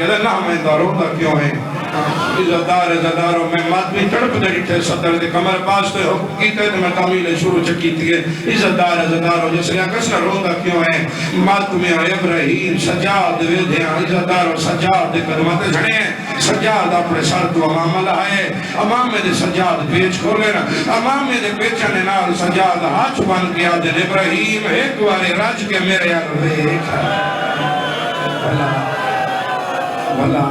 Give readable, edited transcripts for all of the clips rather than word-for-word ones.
نہ میں داروں دا کیوں ہے عزتداروں میں مات بھی تڑپ دے ڈٹھے صدر دے کمر پاس تے حکم کیتے تو میں تعمیل شروع چکیتی ہے عزتداروں جس لئے کس نہ روندہ کیوں ہے مات میں ابراہیم سجاد وے دے عزتداروں سجاد دے قدمات جھڑے ہیں سجاد اپنے سر تو امام لائے امام میں دے سجاد پیچ کھولے نا امام میں دے پیچنے نال سجاد ہاتھ بان کیا دے ابراہیم ایک وارے راج کے میرے یار دیکھا بھلا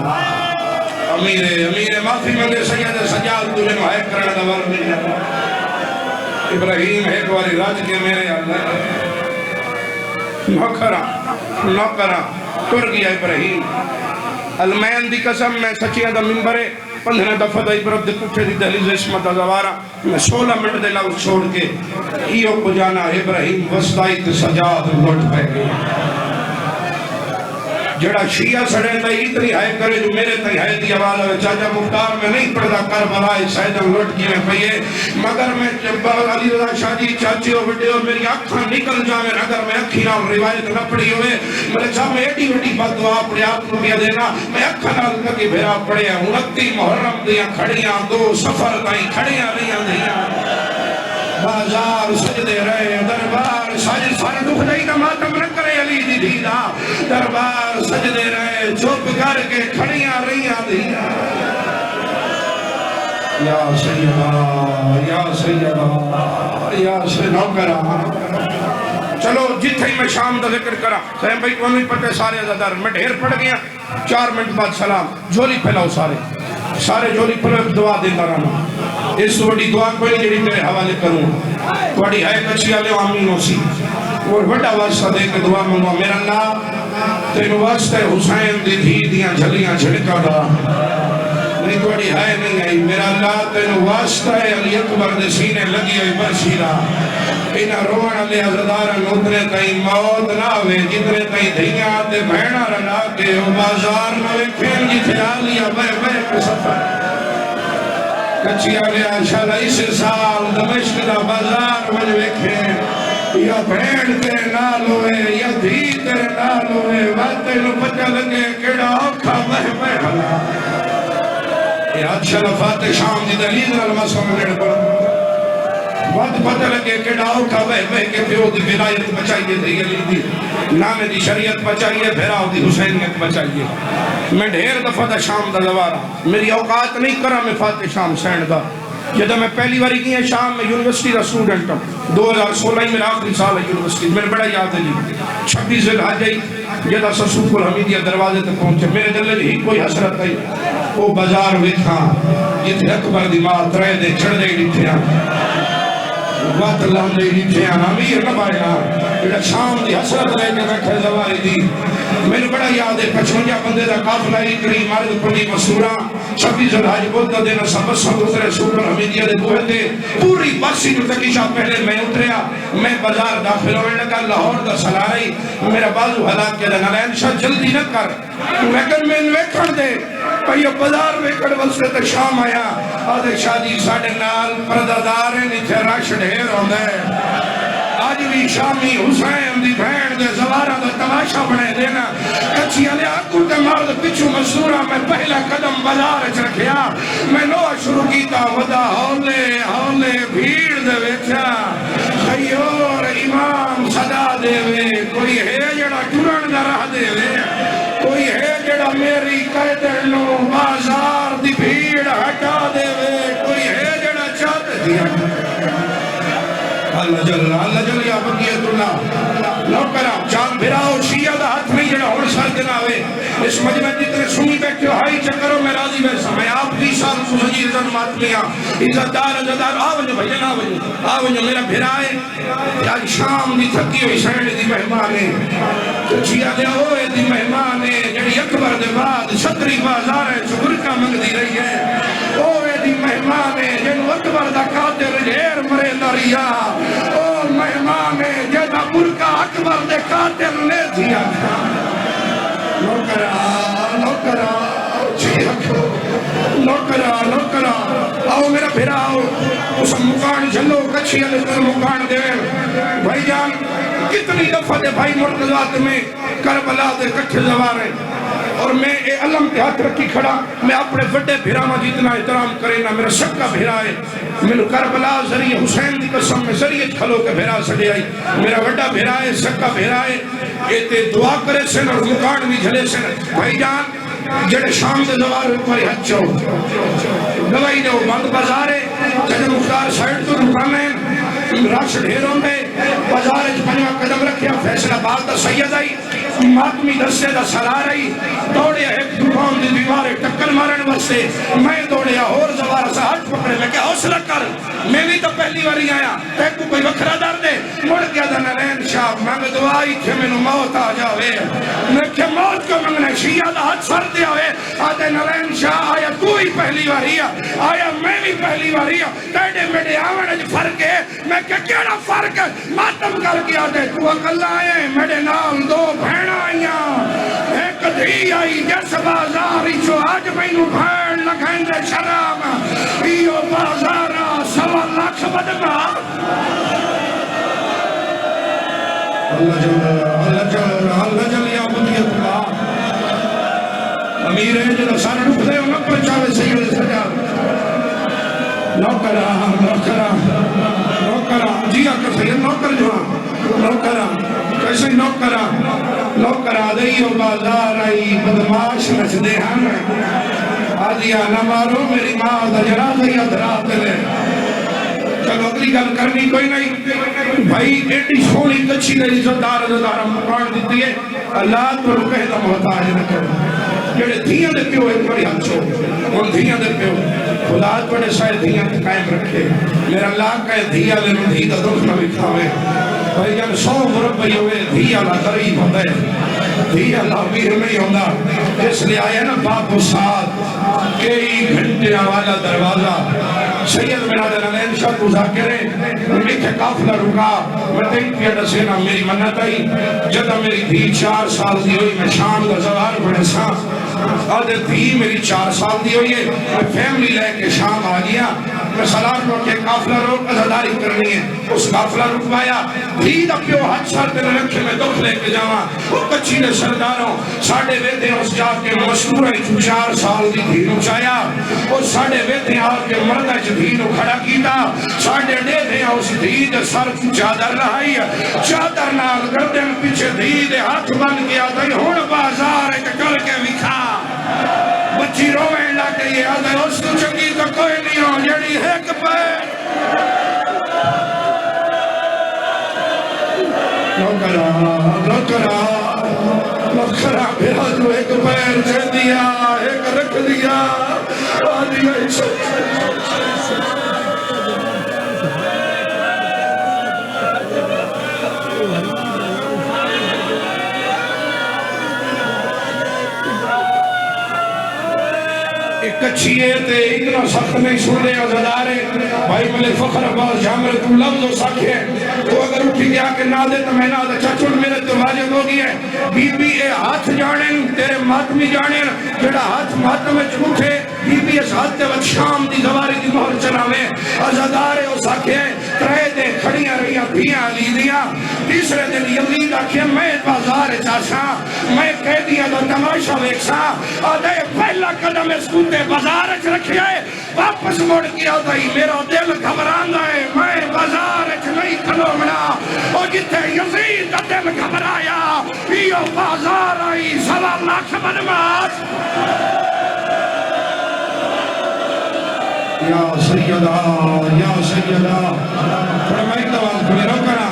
امیر معافی مندے سجاد تجھے محیب کرنے دوار ملی ابراہیم ایک واری راج کے میرے اللہ نوکرہ کر گیا ابراہیم المین دی قسم میں سچیاں دا ممبرے 15 دفعہ دا عبرت دے پٹھے دی دہلیز عصمت دا زوارا میں 16 منٹ دے لفظ چھوڑ کے ایو کو جانا ابراہیم وسطائی تے سجاد لوٹ پہ گیا جڑا شیعہ سڑے تا اتنی ہائے کرے جو میرے تائی ہائے دی آواز ہے چاچا مختار میں نہیں پڑھتا کربلا سیدم لٹ کی میں پئیے مگر میں علی رضا شاہ جی چاچے ہو بڑے ہو میری آنکھاں نکل جاویں اگر میں اکھی نال روایت نہ پڑھی ہوئے میرے صاحب میں ایڈی وڈی بد دعا پڑھے آپ کو بھی دینا میں اکھاں نال کر کے بھیرا پڑھے 29 محرم دیاں کھڑیاں 2 سفر تائیں کھڑیاں رہیاں دیاں بازار سجدے رہے دربار ساجد سارے دکھ نہیں کا ماتم نہ کرے علی دی دیدہ دربار سجدے رہے چوپ کر کے کھڑیاں رہیاں دیدہ یا سیدہ نوکرہ چلو جتھے ہی میں شام دا ذکر کرا سہم بھائی کون نہیں پڑھتے سارے عزادار میں ڈھیر پڑھ گیا 4 منٹ بعد سلام جھولی پھیلاؤ سارے جھولی پھیلاؤ دعا دیتا رہنا اس وڈی دعا کوئی جڑی تیرے حوالے کروں وڈی ہے کچھی آلے آمین ہو سی اور وڈا واسطہ دے کے دعا منگوا میرا اللہ تینو واسطہ حسین دی دھی دیاں جھلیاں جھڑکا دا نہیں وڈی ہے نہیں آئی میرا اللہ تینو واسطہ علی اکبر دے سینے لگی ہوئی برشیرہ انہا روان علی عزدارن اتنے تائی موت نہ ہوئے جتنے تائی دھیاں تے بھینا رنا کے او بازار نوے کھین جتھے آلیا بے کے سفر کچھی آلیا شالا اس سال دمشق دا بازار وجہ ویکھیں یا بھین تیرے نال ہوئے یا دھی تیرے نال ہوئے واتے نو پچھا لگے کیڑا اوکھا بے حلا یہ اچھا لفات شام دی دلیل المسلم لیڑ پر وقت پتہ لگے کہ ڈاؤ کا بے کے پیو دی ولایت بچائیے دی علی دی نام دی شریعت بچائیے بھیراؤ دی حسینیت بچائیے میں ڈھیر دفعہ دا شام دا زوارا میری اوقات نہیں کرا میں فاتح شام سینڈ دا جدہ میں پہلی باری کی ہے شام میں یونیورسٹی دا سٹوڈنٹ ہوں 2016 ہی میرا آخری سال ہے یونیورسٹی میرے بڑا یاد ہے جی 26 ذوالحجہ جدہ سسوک الحمیدیہ دروازے تک پہنچے میرے دل ہی کوئی حسرت ہے وہ بازار ویتھا جتھے اکبر دی ماں ترے دے چھڑ دے ڈٹھے وقت اللہ نے ڈٹھے امیر نہ بائنا جڑا شام دی حسرت لے کے بیٹھے زواری دی میرے بڑا یاد ہے 55 بندے دا قافلہ اکری مارد پڑی مسورہ 26 ذوالحجہ بولتا دینا سب سب اترے سوپر حمیدیہ دے بوہے دے پوری باسی جو تکیشہ پہلے میں اتریا میں بازار داخل ہونے لگا لاہور دا سلارئی میرا بازو حلاق کے دن علین شاہ جلدی نہ کر لیکن میں انویکھڑ دے پہیو بازار ویکھڑ وستے تے شام آیا آدھے شادی ساڑھے نال پردادار ہیں نیچے رش ڈھیر ہوں دے آج بھی شامی حسین دی بھین دے زوارہ دا تماشا بنے دینا کچھی علی آکو تے مرد پچھو مسورہ میں پہلا قدم بازار اچھ رکھیا میں نوہ شروع کیتا ودا ہولے بھیڑ دے ویچا خیور امام صدا دے وے کوئی ہے جڑا ٹرن دا رہ دے وے کوئی ہے جڑا میری قیدر نو بازار دی بھیڑ ہٹا دے وے کوئی ہے جڑا چاہتے دیا اللہ جل یا بقیت اللہ نوکرہ چاند بھراؤ شیعہ دا ہاتھ میں جڑا ہون سر دناوے اس مجمع جتنے سنی بیٹھے ہو ہائی چکروں میں راضی بیسا میں آپ 20 سال سنجی عزت ماتمیا عزتدار آونجو بھجن آونجو میرا بھرائے آج شام دی تھکی ہوئی سینڈ دی مہمانے چیا دے ہوئے دی مہمانے جڑی اکبر دے بعد ستری بازار ہے چبرکہ منگ دی رہی ہے ہوئے دی مہمانے جنو اکبر دا قاتل جھیر مرے دریا او مہمانے جدا برکہ اکبر دے قاتل لے دیا نوکرہ آؤ میرا پھر آؤ اس مکان جھلو کچھی علی تر مکان دے بھائی جان کتنی دفعہ دے بھائی مرتضات میں کربلا دے کٹھ زوارے اور میں اے علم پہ ہاتھ رکھی کھڑا میں اپنے بڑے بھیراما جتنا احترام کرے نا میرا سکا بھیرا ہے میں کربلا ذریعے حسین دی قسم میں ذریعے کھلو کے بھیرا سڑے آئی میرا بڑا بھیرا ہے سکا بھیرا ہے اے تے دعا کرے سن اور مکان بھی جھلے سن بھائی جان جڑے شام دے دوار کوئی حد چاہو دوائی دے وہ بند بازارے جڑے مختار سائٹ تو رکانے رش ڈھیروں میں بازار پنجا قدم رکھیا فیصلہ بات دا سید آئی ماتمی دستے دا سرار آئی دوڑے ایک دکان دی دیوارے ٹکر مارن واسطے میں دوڑیا اور زوارہ سا ہاتھ پکڑے میں کہ حوصلہ کر میں بھی تو پہلی باری آیا تے کو کوئی وکھرا در دے مڑ گیا دا نرین شاہ مانگ دعائی کہ میں نو موت آ جاوے میں کہ موت کو منگنے شیعہ دا ہاتھ سر دیا ہوئے آدھے نرین شاہ آیا تو ہی پہلی باری آیا میں بھی پہلی باری تیڑے میڈے آوڑ اج فرق ہے میں کہ کیڑا فرق ہے ماتم کر کے آدھے تو اکل آئے میڈے نام دو بھیڑ آئیاں ایک دھی آئی جس بازاری چو آج میں نو بھیڑ لکھیں دے شرام ایو بازارہ سوا لاکھ بدما اللہ جل اللہ جل یا بدیت اللہ امیر ہے جو سارے رکھ دے انہوں پر چاہے سید سجا نوکرہ جیا کر سید نوکر جوان نوکرہ دئیو بازار آئی بدماش نچ دے ہم آدھیا نہ مارو میری ماں دا جنازہ یا درات لے چلو اگلی گل کرنی کوئی نہیں بھائی ایڈی سونی کچھی نے عزتدار مکان دیتی ہے اللہ تو رکے دا محتاج نہ کرو جڑے دھیاں دے پیو ایک بڑی حد چھو ان دھیاں دے پیو خدا بڑے سائے دھیاں قائم رکھے میرا اللہ کہے دھیا لے نو دھی دا دکھ نہ بکھاوے بھائی جب 100 مربعی ہوئے دھیا اللہ قریب ہوتا ہے دھیا اللہ امیر نہیں ہوتا اس لئے آیا نا باپ و ساتھ کئی گھنٹے والا دروازہ سید میرا دلالین شاہ تو ذاکرے میٹھے قافلہ رکا میں دیکھ پیا ڈسینا میری منت آئی جدہ میری دھی 4 سال دی ہوئی میں شام دا زوار بڑے سان آدھے دھی میری 4 سال دی ہوئی ہے میں فیملی لے کے شام آ گیا میں سلام کو کہ قافلہ روک ازاداری کرنی ہے اس قافلہ رکوایا دھی دا پیو حد سر دن رکھے میں دکھ لے کے جاواں وہ کچھی نے سرداروں ساڑھے ویدے اس جا کے مشہور ہے 4 سال دی دھی نچایا اور ساڑھے ویدے آ کے مردہ دھی نو کھڑا کیتا ساڑھے دے دے اس دھی دے سر چادر رہائی چادر نال گردن پیچھے دھی دے ہاتھ بن گیا دائی ہون بازار ایک کر کے وکھا بچی رویں لگے یہ آدھے اس تو چنگی تو کوئی نہیں ہو جڑی ایک پیر نوکرہ پھرا جو ایک پیر دے دیا ایک رکھ دیا آدھیا کچھیے تے اتنا سخت نہیں سنے عزدارے بھائی ملے فخر عباس جامر تو لفظ ہو سکے تو اگر اٹھی گیا کہ نہ دے تو میں نہ دے چچڑ میرے تو واجب ہو گئی ہے بی بی اے ہاتھ جانیں تیرے ماتمی جانیں جڑا ہاتھ ماتم میں چھوٹے بی بی اس ہاتھ تے وقت شام دی دواری دی مہر چلاوے عزدارے ہو سکے ترے دے کھڑیاں رہیاں دھیاں لی دیا تیسرے دن یزید آکھے میں بازار چاشا میں کہہ دیا تو تماشا ویکسا آدھے پہلا قدم اس کتے بازار اچھ رکھے واپس موڑ کیا دائی میرا دل گھبران دائے میں بازار اچھ نہیں کھلو منا اور جتے یزید کا دل گھبرایا پیو بازار آئی 1.25 لاکھ بدماش یا سیدہ فرمائی دوان کھلے رو کرا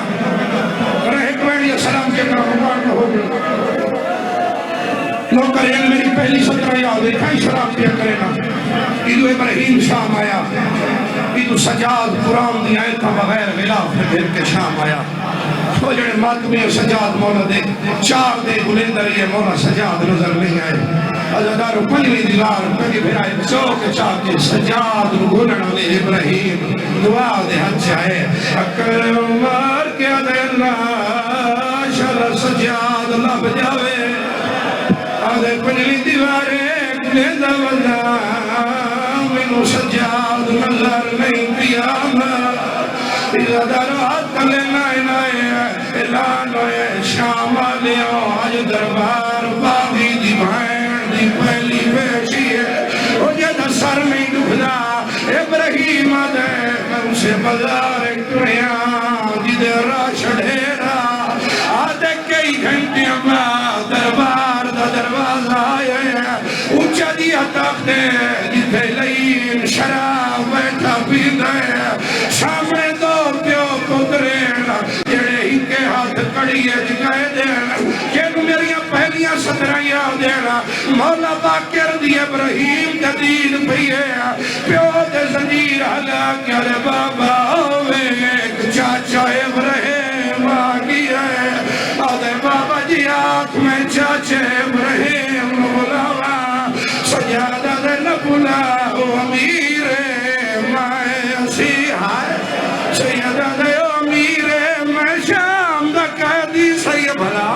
کرا ایک ویڈی السلام کے کرا مکان کو ہو گئے نوکر یہ میری پہلی 17 یاد ہے کئی شراب پیا کرے نا ایدو ابراہیم شام آیا ایدو سجاد قرآن دی آیتہ بغیر غلاف میں پھر کے شام آیا وہ جڑے ماتمی سجاد مولا دے 4 دے گلندر یہ مولا سجاد نظر نہیں آئے عزدارو پنجوی دیوار پنجی پھر آئے چوک چاکے سجاد گلن علی ابراہیم دعا دے حد چاہے اکر عمر کے دے اللہ شر سجاد لب جاوے آدھے پنجوی دیوارے گلندہ وزا منو سجاد نظر نہیں پیاما عزدارو ہاتھ کلے نائے نائے اعلان ہوئے شام آلیوں آج دربار باغی دی بھائن کسے بازار ٹریا جدے راش ڈھیرا آدھے کئی گھنٹے بعد دربار دا دروازہ آیا اونچا دیا تخت جدے لئیم شراب بیٹھا پیدا سامنے دو پیو پترین جڑے ہی کے ہاتھ کڑیے جگائے دینا کہ میریاں پہلیاں سترہ یاد دینا مولا باکر دی ابراہیم جدید پیے پیو دے زنجیر حلا کیا لے بابا ہوئے ایک چاچا ابراہیم آگی ہے آدھے بابا جی آنکھ میں چاچے ابراہیم بلاوا سجادہ دے نبلاو امیر میں اسیحہ سیدہ دے امیر میں شام دا قیدی سی بھلا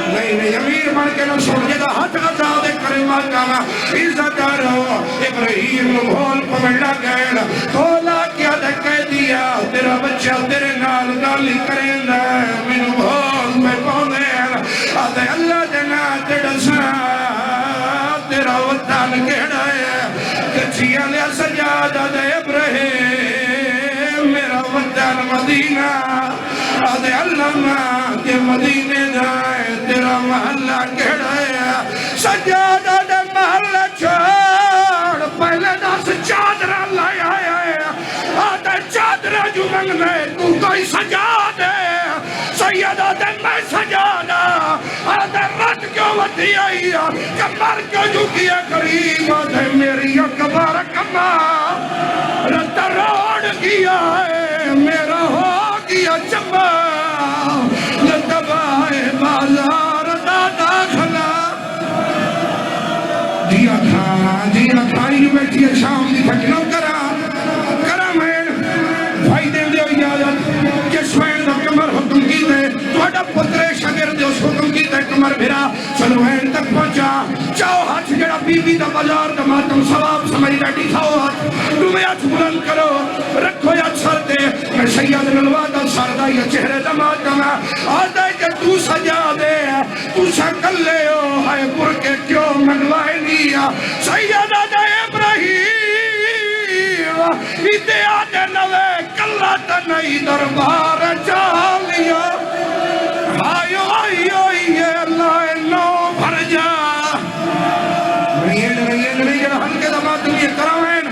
نہیں امیر بن کے نہ سن جدہ حد غزا دے کرما کانا عزت آرہو ابراہیم بھول پمڑا گئے کھولا کیا دے قیدیا تیرا بچہ تیرے نال گالی کریں دے من بھول میں پونے آدھے اللہ جنا تیڑا سا تیرا وطن کہڑا ہے کچھیا لیا سجادہ دے ابراہیم میرا وطن مدینہ آدھے اللہ ماں کے مدینے جائے تیرا محلہ کہڑا ہے سجادہ دے محلہ چھوڑ پہلے دس چادرہ لائے آئے آدھے چادرہ جو منگنے تو کوئی سجادہ سیدہ دے میں سجادہ آدھے رد کیوں ودھی آئی کمر کیوں جو کیا قریب آدھے میری اکبر کمار رد روڑ کیا ہے میرا ہو گیا چمہ لدبائے بازار دا داخلہ جیا کھائی جو بیٹھی ہے شام دی تھکنو کرا میں بھائی دے دے اجازت جسوین دا کمر حکم کی دے توڑا پترے شگر دے اس حکم کی دے کمر بھرا چلو این تک پہنچا چاو ہاتھ جڑا بی بی دا بازار دا ماتم ثواب سمجھ بیٹھی تھاو ہاتھ تمہیں ہاتھ بلند کرو رکھو یا سر دے میں سید نلوا دا سر دا یا چہرے دا ماتم آدھے کہ تو سجا دے تو شکل لے ہو ہائے پر کے کیوں منوائے لیا سیدہ دا ابراہیم ایتے آدھے نوے کلہ تا نئی دربار چالیا آئیو آئیو یہ اللہ نو بھر جا نہیں جڑا ہنکے دا ماتم یہ کراوین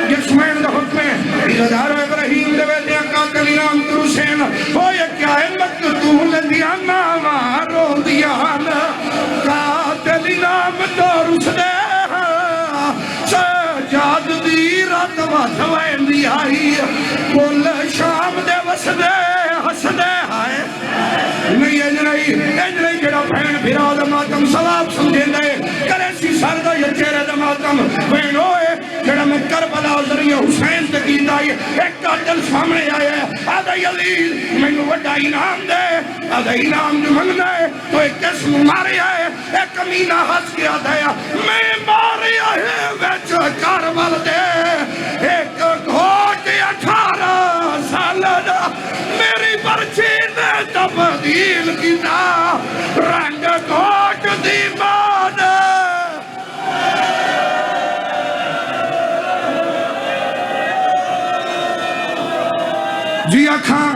جسمین دا حکمیں عزدار ابراہیم دے ویدیا قاتل انام تروسین ہو یہ کیا ہے مقتول دیا ناما رو دیا قاتل انام تروس دے سجاد دی رات واسوین دی آئی بول شام دے وس دے ہس دے آئے نہیں اجنائی جڑا بھین بھیرا دا ماتم ثواب سمجھے دے کرے سی سر دا یا چہرے دا ماتم بھین ہوئے جڑا میں کربلا ذریعہ حسین تکید آئی ایک قاتل سامنے آئے آدھا یزید میں نے وڈا انعام دے آدھا انعام جو منگ دے تو ایک قسم مارے آئے ایک امینہ ہس کے آدھا میں مارے آئے ویچ کربل دے ایک گھوٹ 18 سال دا میری برچی نے تبدیل کیتا رنگ گھوٹ دی باد جی آکھاں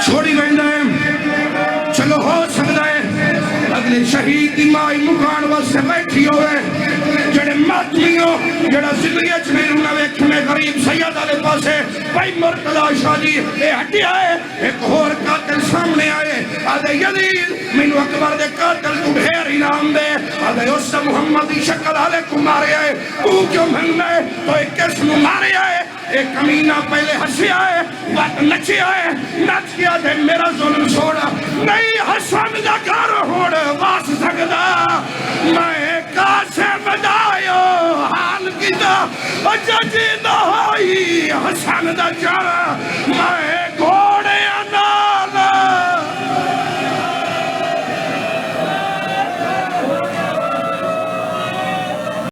چھوڑی گئیں دائیں چلو ہو سکتا ہے اگلے شہید دی مائی مکان واسے بیٹھی ہوئے جڑے ماتمیوں جڑا زندگی اچھنے رونا ویکھنے غریب سید آلے پاسے بھائی مرتضی شاہی اے ہٹی آئے ایک اور قاتل سامنے آئے آدھے یزید مینو اکبر دے قاتل تو ڈھیر انعام دے آدھے اس محمدی شکل آلے کو مارے آئے تو کیوں مہنگے تو ایک قسم مارے آئے ایک کمینہ پہلے ہنسی آئے بات نچی آئے نچ کیا دے میرا ظلم چھوڑا نہیں حسن دا گھر ہوڑ واس سکدا میں کاسے مدائیو حال کی دا اجا جی دا ہوئی حسن دا چارا